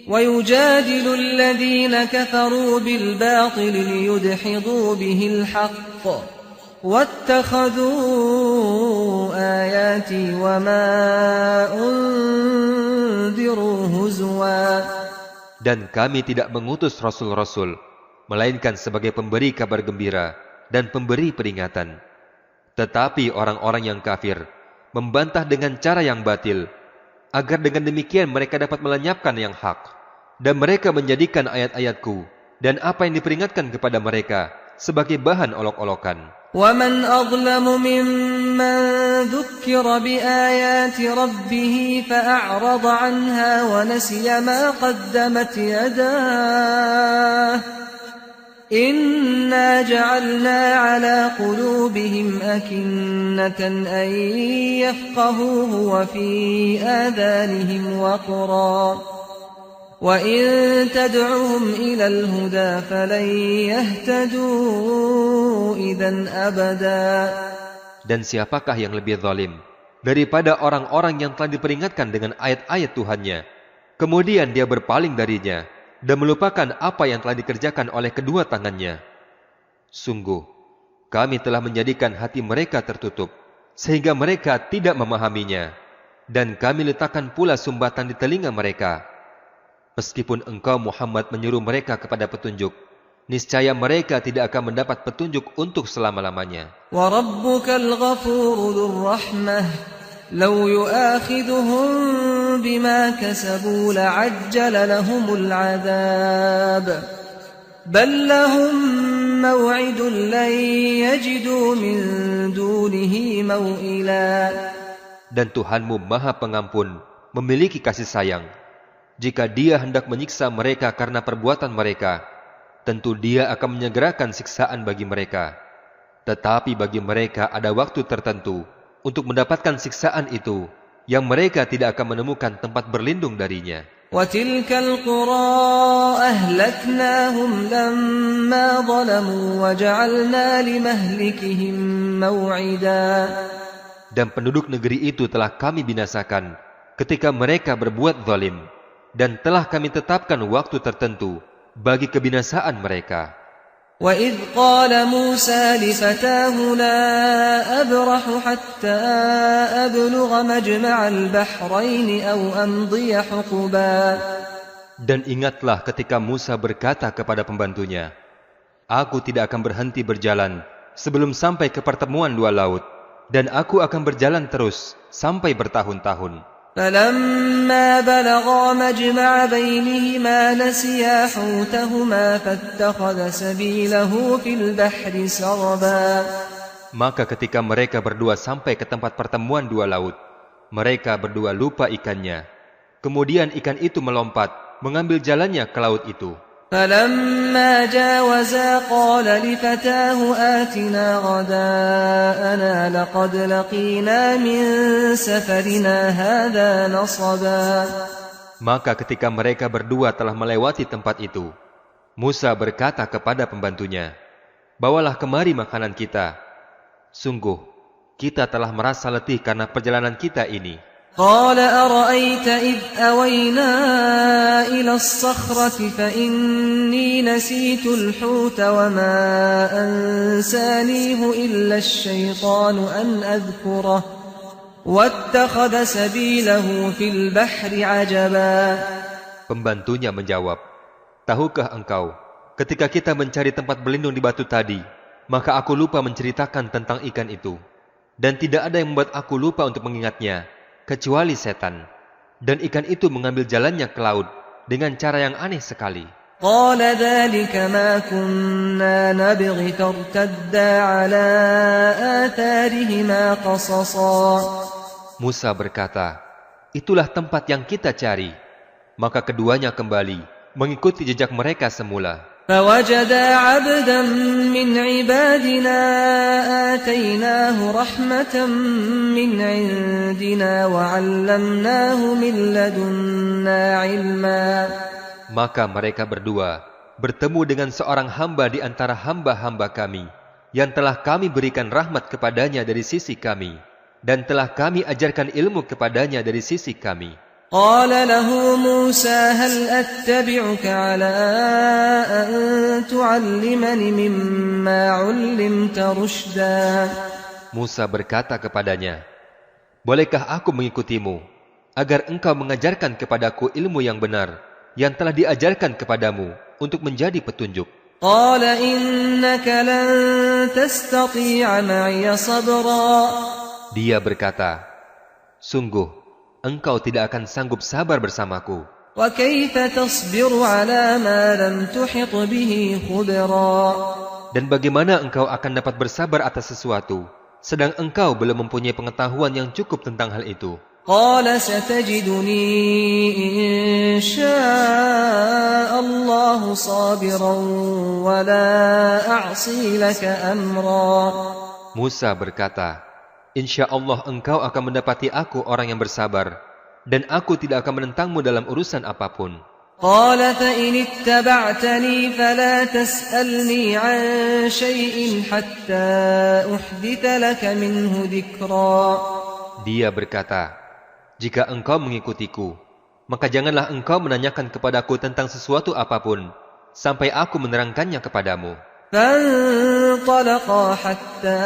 وَيُجَادِلُ الَّذِينَ كَفَرُوا بِالْبَاطِلِ لِيُدْحِضُوا بِهِ الْحَقَّ وَاتَّخَذُوا آيَاتِي وَمَا أُنذِرُوا هُزُوًا. Dan kami tidak mengutus rasul-rasul melainkan sebagai pemberi kabar gembira dan pemberi peringatan. Tetapi orang-orang yang kafir membantah dengan cara yang batil, agar dengan demikian mereka dapat melenyapkan yang hak. Dan mereka menjadikan ayat-ayatku dan apa yang diperingatkan kepada mereka sebagai bahan olok-olokan. وَمَنْ أَظْلَمُ مِمَّنْ ذُكِّرَ بِآيَاتِ رَبِّهِ فَأَعْرَضَ عَنْهَا وَنَسِيَ مَا قَدَّمَتْ يَدَاهُ إِنَّا جَعَلْنَا عَلَى قُلُوبِهِمْ أَكِنَّةً أَنْ يَفْقَهُوهُ وَفِي آذَانِهِمْ وَقْرًا وَإِنْ تَدْعُهُمْ إِلَى الْهُدَى فَلَنْ يَهْتَدُوا إِذًا أَبَدًا. Dan siapakah yang lebih zalim daripada orang-orang yang telah diperingatkan dengan ayat-ayat Tuhannya, kemudian dia berpaling darinya dan melupakan apa yang telah dikerjakan oleh kedua tangannya. Sungguh, kami telah menjadikan hati mereka tertutup, sehingga mereka tidak memahaminya, dan kami letakkan pula sumbatan di telinga mereka. Meskipun engkau Muhammad menyuruh mereka kepada petunjuk, niscaya mereka tidak akan mendapat petunjuk untuk selama-lamanya. وَرَبُّكَ الْغَفُورُ ذُو الرَّحْمَةِ لَوْ يُؤَاخِذُهُم بِمَا كَسَبُوا لَعَجَّلَ لَهُمُ الْعَذَابَ بَل لَّهُم مَّوْعِدٌ لَّن يَجِدُوا مِن دُونِهِ مَوْئِلًا. Dan Tuhanmu Maha Pengampun, memiliki kasih sayang. Jika Dia hendak menyiksa mereka karena perbuatan mereka, tentu Dia akan menyegerakan siksaan bagi mereka. Tetapi bagi mereka ada waktu tertentu untuk mendapatkan siksaan itu, yang mereka tidak akan menemukan tempat berlindung darinya. وَتِلْكَ الْقُرَىٰ أَهْلَكْنَاهُمْ لَمَّا ظَلَمُوا وَجَعَلْنَا لِمَهْلِكِهِم مَّوْعِدًا. Dan penduduk negeri itu telah kami binasakan ketika mereka berbuat zalim, dan telah kami tetapkan waktu tertentu bagi kebinasaan mereka. وَإِذْ قَالَ مُوسَى لِفَتَاهُ لَا أَبْرَحُ حَتَّى أَبْلُغَ مَجْمَعَ الْبَحْرَيْنِ أَوْ أَمْضِيَ حُقُبًا. Dan ingatlah ketika Musa berkata kepada pembantunya, Aku tidak akan berhenti berjalan sebelum sampai ke pertemuan dua laut, dan aku akan berjalan terus sampai bertahun-tahun. فَلَمَّا بَلَغَا مَجْمَعَ بَيْنِهِمَا نَسِيَا حُوتَهُمَا فَاتَّخَذَ سَبِيلَهُ فِي الْبَحْرِ سَرَبًا. Maka ketika mereka berdua sampai ke tempat pertemuan dua laut, mereka berdua lupa ikannya. Kemudian ikan itu melompat, mengambil jalannya ke laut itu. فَلَمَّا جَاوَزَا قَالَ لِفَتَاهُ آتِنَا غَدَاءَنَا لَقَدْ لَقِينَا مِنْ سَفَرِنَا هَذَا نَصَبًا. Maka ketika mereka berdua telah melewati tempat itu, Musa berkata kepada pembantunya, Bawalah kemari makanan kita. Sungguh, kita telah merasa letih karena perjalanan kita ini. قال أرأيت إذ أوينا إلى الصخرة فإني نسيت الحوت وما أنسانيه إلا الشيطان أن أذكره واتخذ سبيله في البحر عجبا. Pembantunya menjawab, tahukah engkau, ketika kita mencari tempat berlindung di batu tadi, maka aku lupa menceritakan tentang ikan itu. Dan tidak ada yang membuat aku lupa untuk mengingatnya, kecuali setan. Dan ikan itu mengambil jalannya ke laut dengan cara yang aneh sekali. قال ذلك ما كنا نبغي فارتدا على آثارهما قصصا. Musa berkata, itulah tempat yang kita cari. Maka keduanya kembali mengikuti jejak mereka semula. فوجدا عبدا من عبادنا آتيناه رحمة من عندنا وعلمناه من لدنا علما. Maka mereka berdua bertemu dengan seorang hamba di antara hamba-hamba kami yang telah kami berikan rahmat kepadanya dari sisi kami dan telah kami ajarkan ilmu kepadanya dari sisi kami. قال له موسى هل أتبعك على أن تعلمني مما علمت رشدا. Musa berkata kepadanya, bolehkah aku mengikutimu agar engkau mengajarkan kepadaku ilmu yang benar yang telah diajarkan kepadamu untuk menjadi petunjuk. قال إنك لن تستطيع معي صبرا. Dia berkata, sungguh engkau tidak akan sanggup sabar bersamaku. وكيف تصبر على ما لم تحط به خبرا. Dan bagaimana engkau akan dapat bersabar atas sesuatu sedang engkau belum mempunyai pengetahuan yang cukup tentang hal itu. قال ستجدني إن شاء الله صابرا ولا أعصي لك أمرا. Musa berkata, insya Allah engkau akan mendapati aku orang yang bersabar dan aku tidak akan menentangmu dalam urusan apapun. قال فإن اتبعتني فلا تسألني عن شيء حتى أحدث لك منه ذكرا. Dia berkata, jika engkau mengikutiku, maka janganlah engkau menanyakan kepadaku tentang sesuatu apapun sampai aku menerangkannya kepadamu. فانطلقا حتى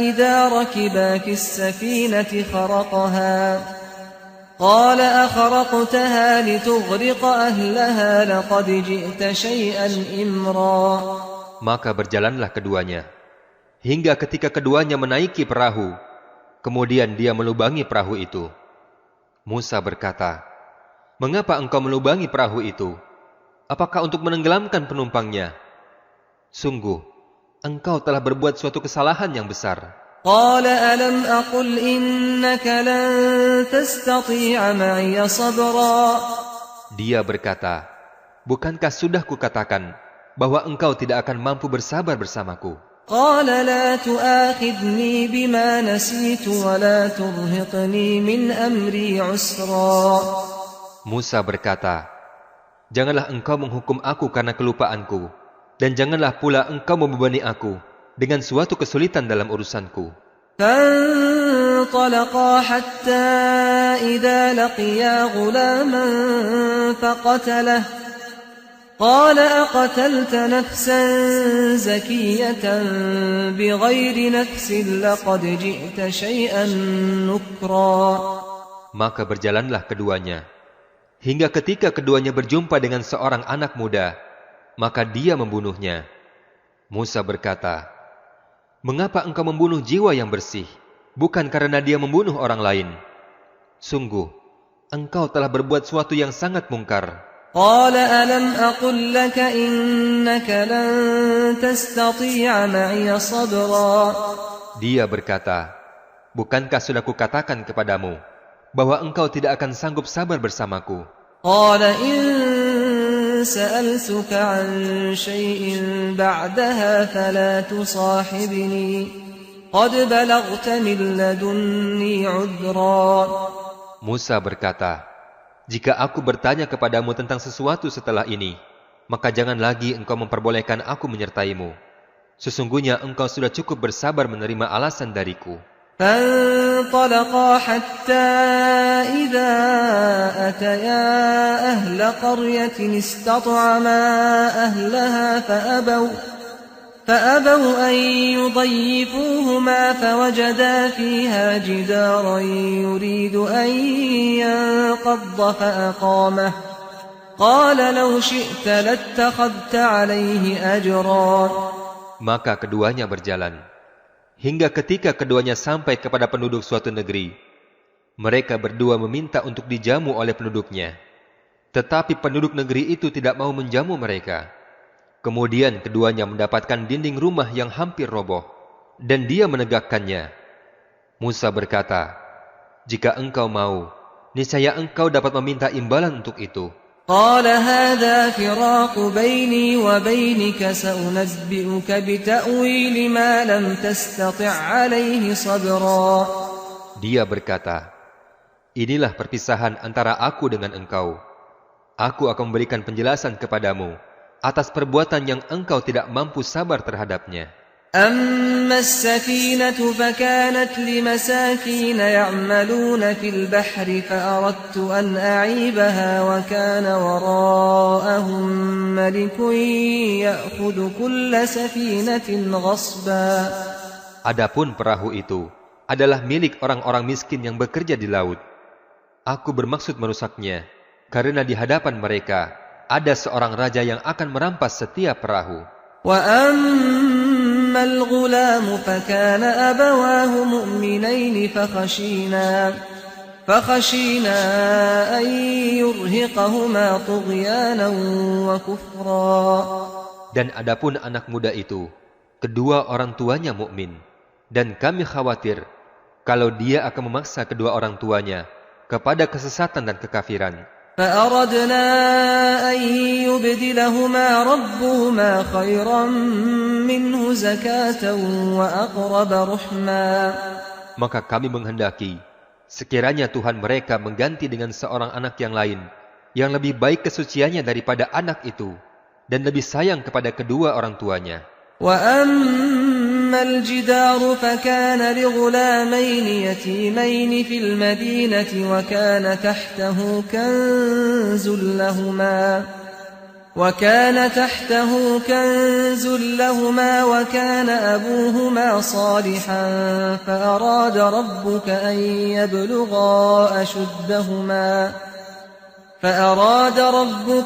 إذا ركبا في السفينة خرقها قال أخرقتها لتغرق أهلها لقد جئت شيئا إمرا. Maka berjalanlah keduanya hingga ketika keduanya menaiki perahu, kemudian dia melubangi perahu itu. Musa berkata, mengapa engkau melubangi perahu itu? Apakah untuk menenggelamkan penumpangnya? Sungguh, engkau telah berbuat suatu kesalahan yang besar. قال ألم أقل إنك لن تستطيع معي صبرا. Dia berkata, bukankah sudah kukatakan bahwa engkau tidak akan mampu bersabar bersamaku? قال لا تؤاخذني بما نسيت ولا ترهقني من أمري عسرا. Musa berkata, janganlah engkau menghukum aku karena kelupaanku, dan janganlah pula engkau membebani aku dengan suatu kesulitan dalam urusanku. فانطلقا حتى إذا لقيا غلاما فقتله قال أقتلت نفسا زكية بغير نفس لقد جئت شيئا نكرا. Maka berjalanlah keduanya hingga ketika keduanya berjumpa dengan seorang anak muda, maka dia membunuhnya. Musa berkata, mengapa engkau membunuh jiwa yang bersih, bukan karena dia membunuh orang lain? Sungguh, engkau telah berbuat suatu yang sangat mungkar. قال ألم أقل لك إنك لن تستطيع معي صبرا. Dia berkata, bukankah sudah kukatakan kepadamu bahwa engkau tidak akan sanggup sabar bersamaku? قال إن سألتك عن شيء بعدها فلا تصاحبني قد بلغت من لدني عذرا. Musa berkata, jika aku bertanya kepadamu tentang sesuatu setelah ini, maka jangan lagi engkau memperbolehkan aku menyertaimu. Sesungguhnya engkau sudah cukup bersabar menerima alasan dariku. فانطلقا حتى إذا أتيا أهل قرية استطعما أهلها فأبوا أن يضيفوهما فوجدا فيها جدارا يريد أن ينقض فأقامه قال لو شئت لاتخذت عليه أجرا. Maka keduanya berjalan, hingga ketika keduanya sampai kepada penduduk suatu negeri, mereka berdua meminta untuk dijamu oleh penduduknya. Tetapi penduduk negeri itu tidak mau menjamu mereka. Kemudian keduanya mendapatkan dinding rumah yang hampir roboh, dan dia menegakkannya. Musa berkata, "Jika engkau mau, niscaya engkau dapat meminta imbalan untuk itu." قال هذا فراق بيني وبينك سأنبئك بتأويل ما لم تستطع عليه صبرا. Dia berkata, "Inilah perpisahan antara aku dengan engkau. Aku akan memberikan penjelasan kepadamu atas perbuatan yang engkau tidak mampu sabar terhadapnya." أما السفينة فكانت لمساكين يعملون في البحر فأردت أن أعيبها وكان وراءهم ملك يأخذ كل سفينة غصبا. Adapun perahu itu adalah milik orang-orang miskin yang bekerja di laut. Aku bermaksud merusaknya, karena di hadapan mereka ada seorang raja yang akan merampas setiap perahu. وأما الغلام فكان أبواه مؤمنين فخشينا أن يرهقهما طغيانا وكفرا. Dan adapun anak muda itu, kedua orang tuanya mukmin, dan kami khawatir kalau dia akan memaksa kedua orang tuanya kepada kesesatan dan kekafiran. فأردنا أن يبدلهما ربهما خيرا منه زكاة وأقرب رحما. Maka kami menghendaki sekiranya Tuhan mereka mengganti dengan seorang anak yang lain yang lebih baik kesuciannya daripada anak itu dan lebih sayang kepada kedua orang tuanya. وأما الجدار فكان لغلامين يتيمين في المدينة وكان تحته كنز لهما وكان أبوهما صالحا فأراد ربك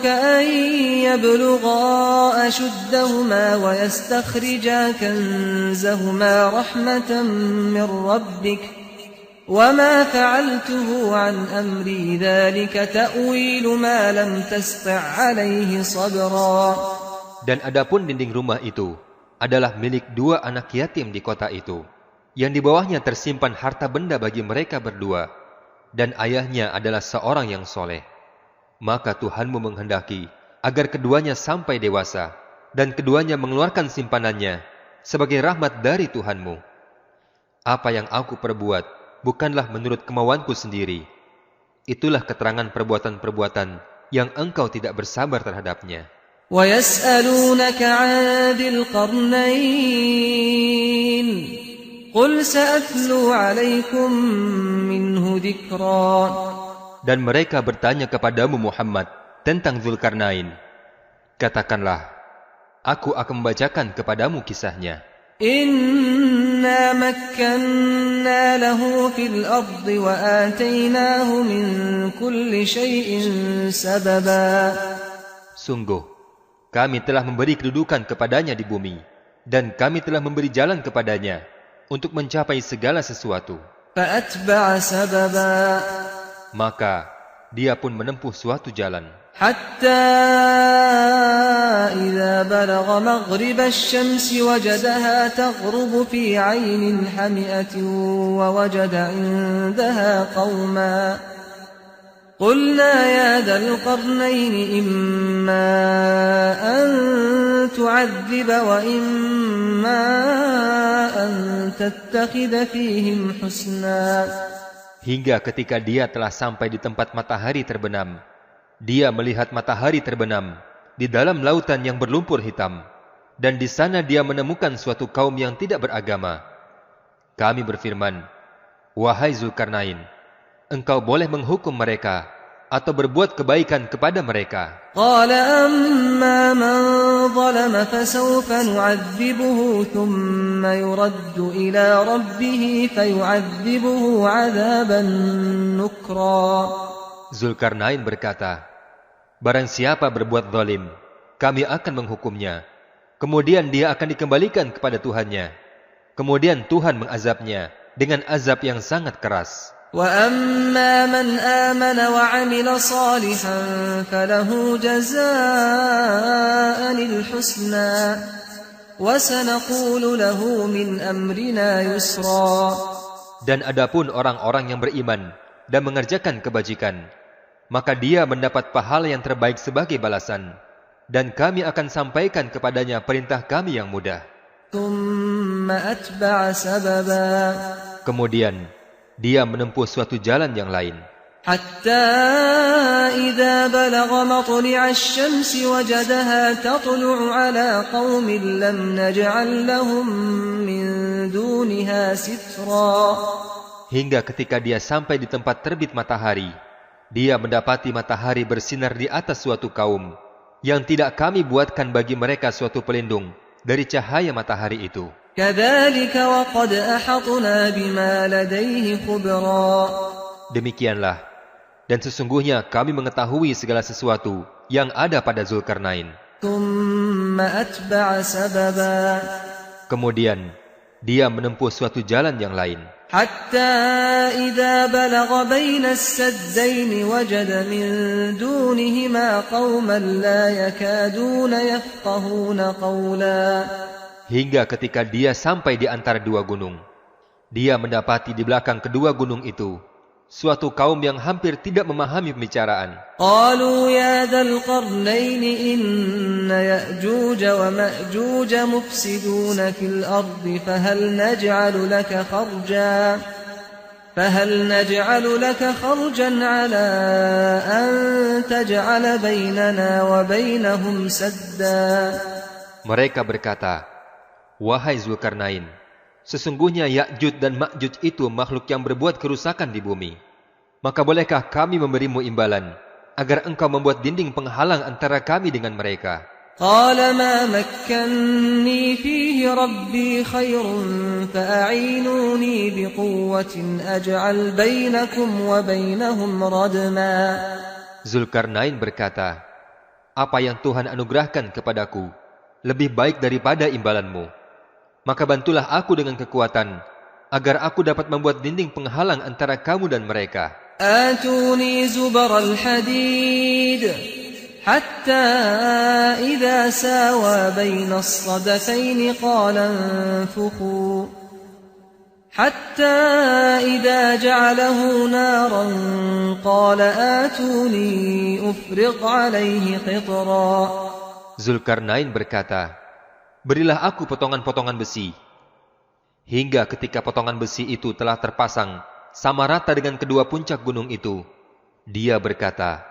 أن يبلغا أشدهما ويستخرجا كنزهما رحمة من ربك وما فعلته عن أمري ذلك تأويل ما لم تسطع عليه صبرا. Dan adapun dinding rumah itu adalah milik dua anak yatim di kota itu, yang di bawahnya tersimpan harta benda bagi mereka berdua, dan ayahnya adalah seorang yang soleh. Maka Tuhanmu menghendaki agar keduanya sampai dewasa, dan keduanya mengeluarkan simpanannya sebagai rahmat dari Tuhanmu. Apa yang aku perbuat bukanlah menurut kemauanku sendiri. Itulah keterangan perbuatan-perbuatan yang engkau tidak bersabar terhadapnya. وَيَسْأَلُونَكَ عَنْ ذِي الْقَرْنَيْنِ قُلْ سَأَتْلُو عَلَيْكُمْ مِنْهُ ذِكْرًا. Dan mereka bertanya kepadamu Muhammad tentang Dzulkarnain. Katakanlah, aku akan membacakan kepadamu kisahnya. Inna makkanna lahu fil ardi wa atainahu min kulli shay'in sababa. Sungguh, kami telah memberi kedudukan kepadanya di bumi, dan kami telah memberi jalan kepadanya untuk mencapai segala sesuatu. Fa'atba'a sababa. Maka dia pun menempuh suatu jalan. Hatta idza balagha maghrib asy-syamsi wajadaha taghrubu fi 'aynin hami'atin wa wajada 'indaha qauma. Qulna ya dzal qarnayn imma an tu'adhdhiba wa imma an tattakhidha fihim husna. Hingga ketika dia telah sampai di tempat matahari terbenam, dia melihat matahari terbenam di dalam lautan yang berlumpur hitam, dan di sana dia menemukan suatu kaum yang tidak beragama. Kami berfirman, Wahai Zulkarnain, engkau boleh menghukum mereka atau berbuat kebaikan kepada mereka. قال أما من ظلم فسوف نعذبه ثم يرد إلى ربه فيعذبه عذابا نكرا. Zulkarnain berkata, barang siapa berbuat zalim, kami akan menghukumnya. Kemudian dia akan dikembalikan kepada Tuhannya. Kemudian Tuhan mengazabnya dengan azab yang sangat keras. وَأَمَّا مَنْ آمَنَ وَعَمِلَ صَالِحًا فَلَهُ جَزَاءً الْحُسْنَى وَسَنَقُولُ لَهُ مِنْ أَمْرِنَا يُسْرًا. Dan adapun orang-orang yang beriman dan mengerjakan kebajikan, maka dia mendapat pahala yang terbaik sebagai balasan, dan kami akan sampaikan kepadanya perintah kami yang mudah. ثُمَّ أَتْبَعَ سَبَبًا. Kemudian dia menempuh suatu jalan yang lain. حتى إذا بلغ مطلع الشمس وجدها تطلع على قوم لم نجعل لهم من دونها سترا. Hingga ketika dia sampai di tempat terbit matahari, dia mendapati matahari bersinar di atas suatu kaum yang tidak kami buatkan bagi mereka suatu pelindung dari cahaya matahari itu. كذلك وقد أحطنا بما لديه خبرا. Demikianlah, dan sesungguhnya kami mengetahui segala sesuatu yang ada pada Zulkarnain. ثم أتبع سببا. Kemudian dia menempuh suatu jalan yang lain. حتى إذا بلغ بين السدين وجد من دونهما قوما لا يكادون يفقهون قولا. Hingga ketika dia sampai di antara dua gunung, dia mendapati di belakang kedua gunung itu suatu kaum yang hampir tidak memahami pembicaraan. قالوا يا ذا القرنين إن يأجوج ومأجوج مفسدون في الأرض فهل نجعل لك خرجا على أن تجعل بيننا وبينهم سدا. Mereka berkata, wahai Zulkarnain, sesungguhnya Ya'juj dan Ma'juj itu makhluk yang berbuat kerusakan di bumi. Maka bolehkah kami memberimu imbalan agar engkau membuat dinding penghalang antara kami dengan mereka? قال ما مكنني فيه ربي خير فأعينوني بقوة أجعل بينكم وبينهم ردما. Zulkarnain berkata, apa yang Tuhan anugerahkan kepadaku lebih baik daripada imbalanmu. Maka bantulah aku dengan kekuatan agar aku dapat membuat dinding penghalang antara kamu dan mereka. آتوني زبر الحديد حتى إذا ساوى بين الصدفين قال انفخوا حتى إذا جعله نارا قال آتوني أفرغ عليه قطرا. Zulkarnain berkata, berilah aku potongan-potongan besi. Hingga ketika potongan besi itu telah terpasang sama rata dengan kedua puncak gunung itu, dia berkata,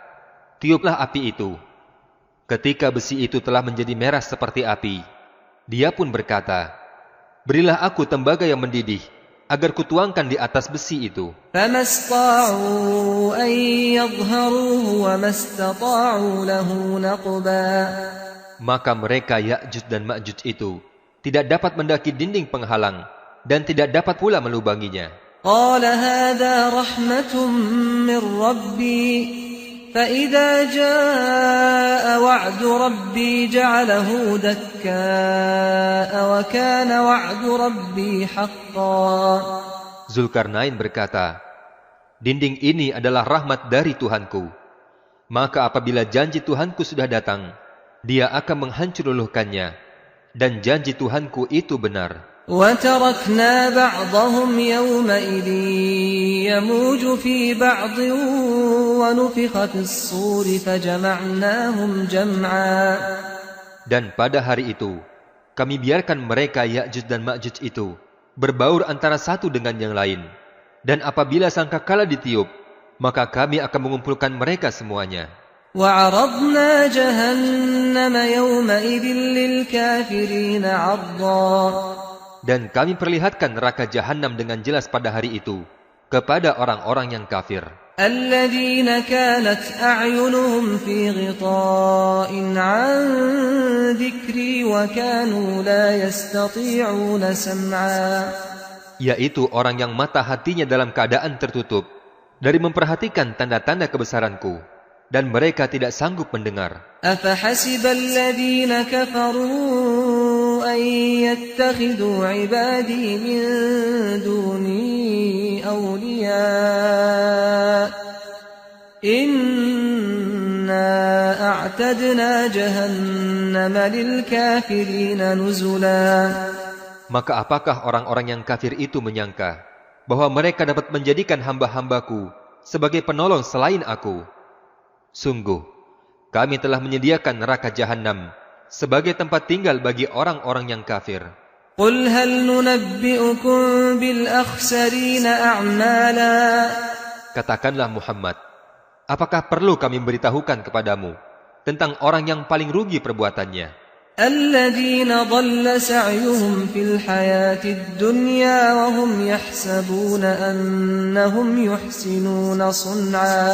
tiuplah api itu. Ketika besi itu telah menjadi merah seperti api, dia pun berkata, berilah aku tembaga yang mendidih, agar kutuangkan di atas besi itu. فما استطاعوا أن يظهروه وما استطاعوا له نقبا. Maka mereka Ya'juj dan Ma'juj itu tidak dapat mendaki dinding penghalang dan tidak dapat pula melubanginya. قال هذا رحمة من ربي فإذا جاء وعد ربي جعله دكاء وكان وعد ربي حقا. Zulkarnain berkata, dinding ini adalah rahmat dari Tuhanku. Maka apabila janji Tuhanku sudah datang, dia akan menghancur luluhkannya, dan janji Tuhanku itu benar. وَتَرَكْنَا بَعْضَهُمْ يَوْمَئِذٍ يَمُوجُ فِي بَعْضٍ وَنُفِخَ فِي الصُّورِ فَجَمَعْنَاهُمْ جَمْعًا. Dan pada hari itu, kami biarkan mereka Ya'juj dan Ma'juj itu berbaur antara satu dengan yang lain. Dan apabila sangkakala ditiup, maka kami akan mengumpulkan mereka semuanya. وَعَرَضْنَا جَهَنَّمَ يَوْمَئِذٍ لِلْكَافِرِينَ عَرْضًا. Dan kami perlihatkan neraka Jahannam dengan jelas pada hari itu kepada orang-orang yang kafir, الذين كانت أعينهم في غطاء عن ذكري وكانوا لا يستطيعون سمعا yaitu orang yang mata hatinya dalam keadaan tertutup dari memperhatikan tanda-tanda kebesaranku, dan mereka tidak sanggup mendengar. أفحسب الذين كفروا أن يتخذوا عبادي من دوني أولياء إنا أعتدنا جهنم للكافرين نزلا. Maka apakah orang-orang yang kafir itu menyangka bahwa mereka dapat menjadikan hamba-hambaku sebagai penolong selain aku? Sungguh, kami telah menyediakan neraka Jahannam sebagai tempat tinggal bagi orang-orang yang kafir. قل هل ننبئكم بالأخسرين أعمالا. Katakanlah Muhammad, apakah perlu kami beritahukan kepadamu tentang orang yang paling rugi perbuatannya? الذين ضل سعيهم في الحياة الدنيا وهم يحسبون أنهم يحسنون صنعا.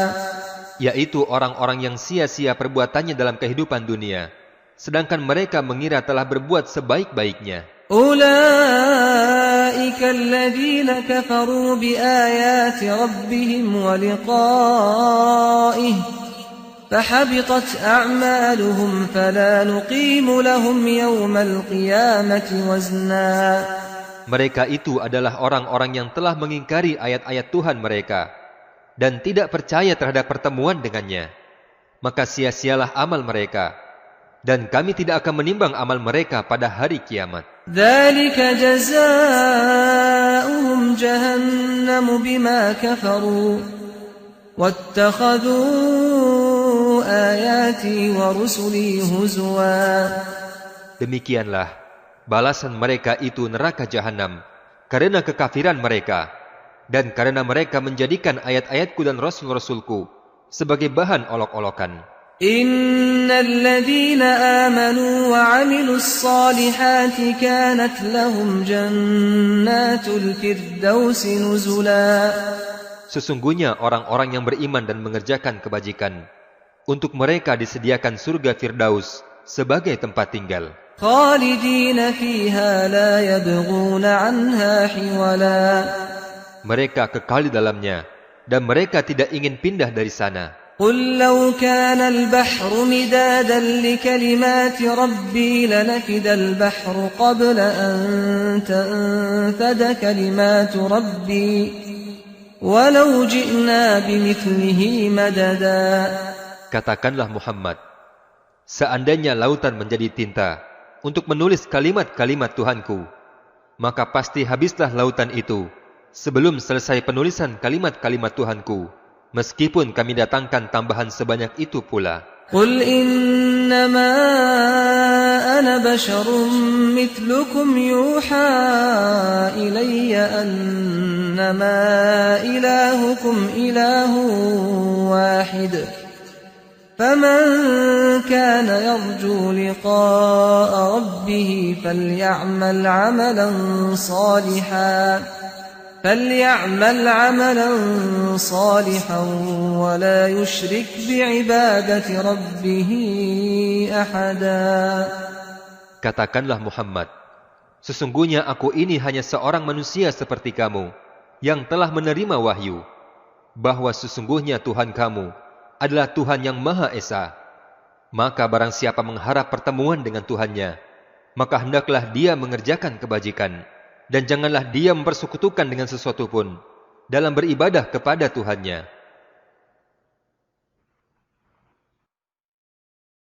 Yaitu orang-orang yang sia-sia perbuatannya dalam kehidupan dunia, sedangkan mereka mengira telah berbuat sebaik-baiknya. أولئك الذين كفروا بآيات ربهم ولقائه فحبطت أعمالهم فلا نقيم لهم يوم القيامة وزنا. Mereka itu adalah orang-orang yang telah mengingkari ayat-ayat Tuhan mereka dan tidak percaya terhadap pertemuan dengannya. Maka sia-sialah amal mereka, dan kami tidak akan menimbang amal mereka pada hari kiamat. ذلك جزاؤهم جهنم بما كفروا واتخذوا آياتي ورسلي هزوا. Demikianlah balasan mereka itu neraka Jahannam karena kekafiran mereka, dan karena mereka menjadikan ayat-ayatku dan rasul-rasulku sebagai bahan olok-olokan. إن الذين آمنوا وعملوا الصالحات كانت لهم جنات الفردوس نزلا. Sesungguhnya orang-orang yang beriman dan mengerjakan kebajikan, untuk mereka disediakan surga Firdaus sebagai tempat tinggal. خالدين فيها لا يبغون عنها حولا. Mereka kekal di dalamnya, dan mereka tidak ingin pindah dari sana. قل لو كان البحر مدادا لكلمات ربي لنفد البحر قبل أن تنفد كلمات ربي ولو جئنا بمثله مددا. Katakanlah Muhammad, seandainya lautan menjadi tinta untuk menulis kalimat-kalimat Tuhanku, maka pasti habislah lautan itu sebelum selesai penulisan kalimat-kalimat Tuhanku, meskipun kami datangkan tambahan sebanyak itu pula. قل إنما أنا بشر مثلكم يوحى إلي أنما إلهكم إله واحد فمن كان يرجو لقاء ربه فليعمل عملا صالحا ولا يشرك بعبادة ربه أحدا. Katakanlah Muhammad, sesungguhnya aku ini hanya seorang manusia seperti kamu yang telah menerima wahyu, bahwa sesungguhnya Tuhan kamu adalah Tuhan yang Maha Esa. Maka barang siapa mengharap pertemuan dengan Tuhannya, maka hendaklah dia mengerjakan kebajikan, dan janganlah dia mempersekutukan dengan sesuatu pun dalam beribadah kepada Tuhannya.